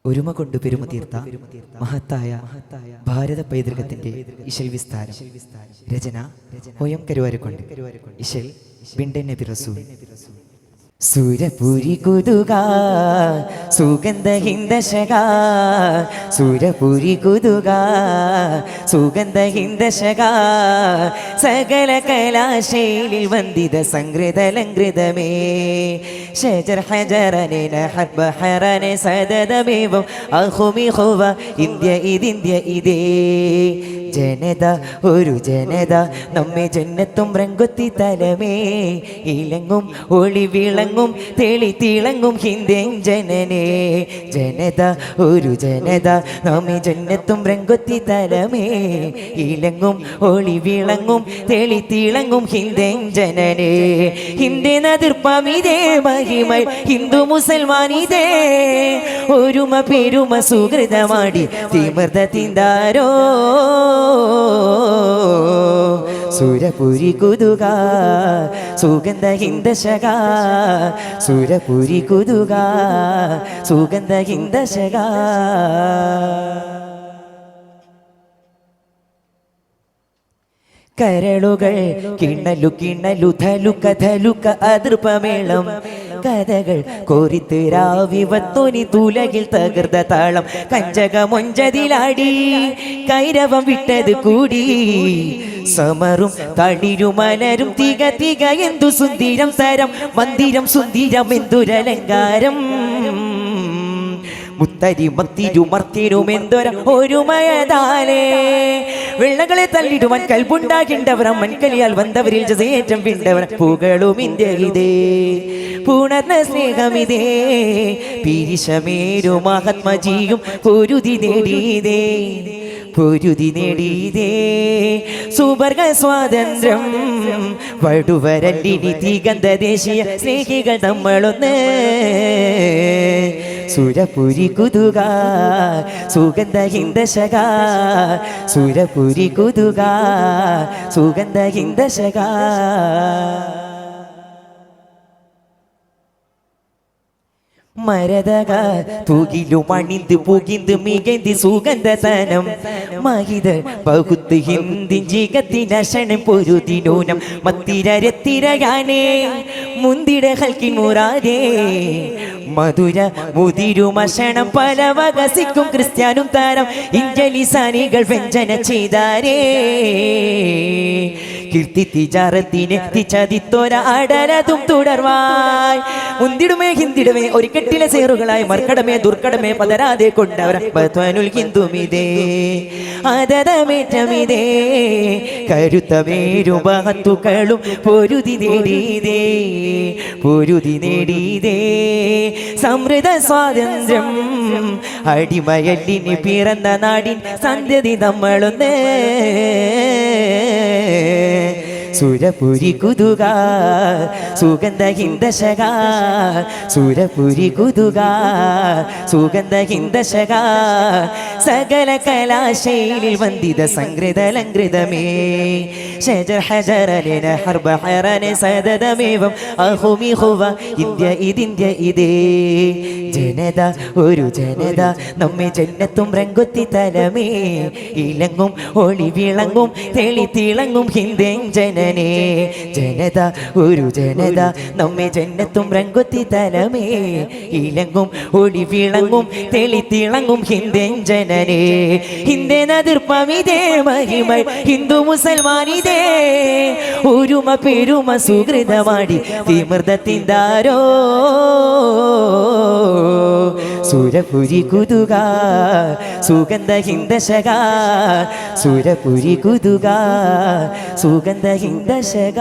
ഒരുമ കൊണ്ട് പെരുമ തീർത്ത മഹത്തായ ഭാരത പൈതൃകത്തിന്റെ ഇശൽ വിസ്താരം. രചന OM കരുവാരക്കുണ്ട്. ഇശൽ ബിണ്ടൻ നബി റസൂൽ. സുരപുരി കുതുക സുഗന്ധ ഹിന്ദശക, സുരപുരി കുതുക സുഗന്ധ ഹിന്ദശക, സകല കലാശൈലിൽ വന്ദിത സംഗൃതലങ്കൃതമേ, ഷജർ ഹജറന ഹബ്ബ ഹറന സദദമേവം അഹുമി ഹുവ ഇന്ത്യ ഇതിന്ത്യ ഇതേ. ജനത ഒരു ജനത നമ്മെ ജന്നത്തും രംഗൊത്തി തലമേ, ഇലങ്ങും ഒളി വിളങ്ങും തെളി തിളങ്ങും ഹിന്ദൻ ജനനേ. ജനത ഒരു ജനത നമ്മെ ജന്നത്തും രംഗൊത്തി തലമേ, ഇലങ്ങും ഒളി വിളങ്ങും തെളി തിളങ്ങും ഹിന്ദൻ ജനനേ. ഹിന്ദേ നദിർപ്പമിതേ മഹിമൈ ഹിന്ദു മുസൽമാനിതേ, ഒരുമ പെരുമ സുഹൃതമാടി തിമർദ തിന്താരോ. സുരപുരി കുതുക സുഗന്ധ ഹിന്ദശക, സുരപുരി കുതുക സുഗന്ധ ഹിന്ദശക. കരളുകൾ കിണ്ണലു കിണ്ണലു ധലുക്ക ധലുക്ക അതിർപ്പമേളം, കഥകൾ കോരിത്തിരാവിവത്തൊനി തുലകിൽ തകർന്ന താളം, കഞ്ചകമൊഞ്ചതിലാടി കൈരവം വിട്ടത് കൂടി, സമറും തളിരുമലരും തിക തിക എന്തു സുന്ദരം തരം, മന്ദിരം സുന്ദരം എന്തൊരലങ്കാരം, മുത്തരി മത്തിരുമർത്തിരും എന്തൊര ഒരുമയതാലേ. വെള്ളങ്ങളെ തള്ളിടുവാൻ കൽബുണ്ടാകിണ്ടവർ മൺകലിയാൽ വന്നവരിൽ ജസേറ്റം വിണ്ടവർ പുകളും ഇന്ത്യ ഇതേ, പൂണർന്ന സ്നേഹമിതേ. പിരിശമേരു മഹാത്മജിയും പൊരുതി നേടിയതേ, പൊരുതി നേടിയതേ. സുവർഗ സ്വാതന്ത്ര്യം വടുവരല്ലിനി തികന്ത ദേശീയ സ്നേഹികൾ നമ്മളൊന്ന്. സുരപുരി കുതുക സുഗന്ധ ഹിന്ദശക, സുരപുരി കുതുക സുഗന്ധ ഹിന്ദശക. മരതക തൂകിലു മണിന്ത് പുകിന്ത് മികന്തി സുഗന്ധതനം, മഹിത ബഹുത്ത് ഹിന്ദിൻ ജിഗത്തിനശനം പൊരുതിനൂനം, മത്തിരരത്തിരയാനേ മുന്തിട ഹൽക്കിൻ മുറാദേ. മധുര മുതിരുമശണം പല വകസിക്കും ക്രിസ്ത്യാനും താരം, ഇഞ്ചലിസാനികൾ വ്യഞ്ജന ചെയ്താരേ. കീർത്തി തിജാറത്തിനെ തിച്ചതിത്തോര അടലതും തുടർവായി, മുന്തിടുമേ ഹിന്ദിടുമേ ഒരു കെട്ടിലെ സേറുകളായി, മർക്കടമേ ദുർക്കടമേ പതരാതെ കൊണ്ടവർ ബത്വനുൽ ഹിന്ദുമിതേ, അതതമേറ്റമിതേ. കരുത്തമേരു മഹത്തുക്കളും പൊരുതി നേടിയതേ, പൊരുതി നേടിയതേ. സമൃദ്ധ സ്വാതന്ത്ര്യം അടിമയല്ലിന് പിറന്ന നാടിൻ സന്ധ്യതി നമ്മളൊന്ന്. സുരപുരി കുതുക സുഗന്ധ ഹിന്ദശക, സുരപുരി കുതുക സുഗന്ധ ഹിന്ദശക, സകല കലാശൈലിൽ വന്ദിത സംഗൃതലങ്കൃതമേ, ഷജർ ഹജറന ഹർബ ഹറന സദദമേവം അഹുമി ഹുവ ഇന്ത്യ ഇതിന്ത്യ ഇതേ. ജനത ഒരു ജനത നമ്മെ ജന്നത്തും രംഗൊത്തി തലമേ, ഇലങ്ങും ഒളി വിളങ്ങും തെളി തിളങ്ങും ഹിന്ദൻ ജനനേ. ജനത ഒരു ജനത നമ്മെ ജന്നത്തും രംഗൊത്തി തലമേ, ഇലങ്ങും ഒളി വിളങ്ങും തെളി തിളങ്ങും ഹിന്ദൻ ജനനേ. ഹിന്ദേ നദിർപ്പമിതേ മഹിമൈ ഹിന്ദു മുസൽമാനിതേ, ഒരുമ പെരുമ സുഹൃതമാടി തിമർദ തിന്താരോ. സുരപുരി കുതുക സുഗന്ധ ഹിന്ദശക, സുരപുരി കുതുക സുഗന്ധ ഹിന്ദശക.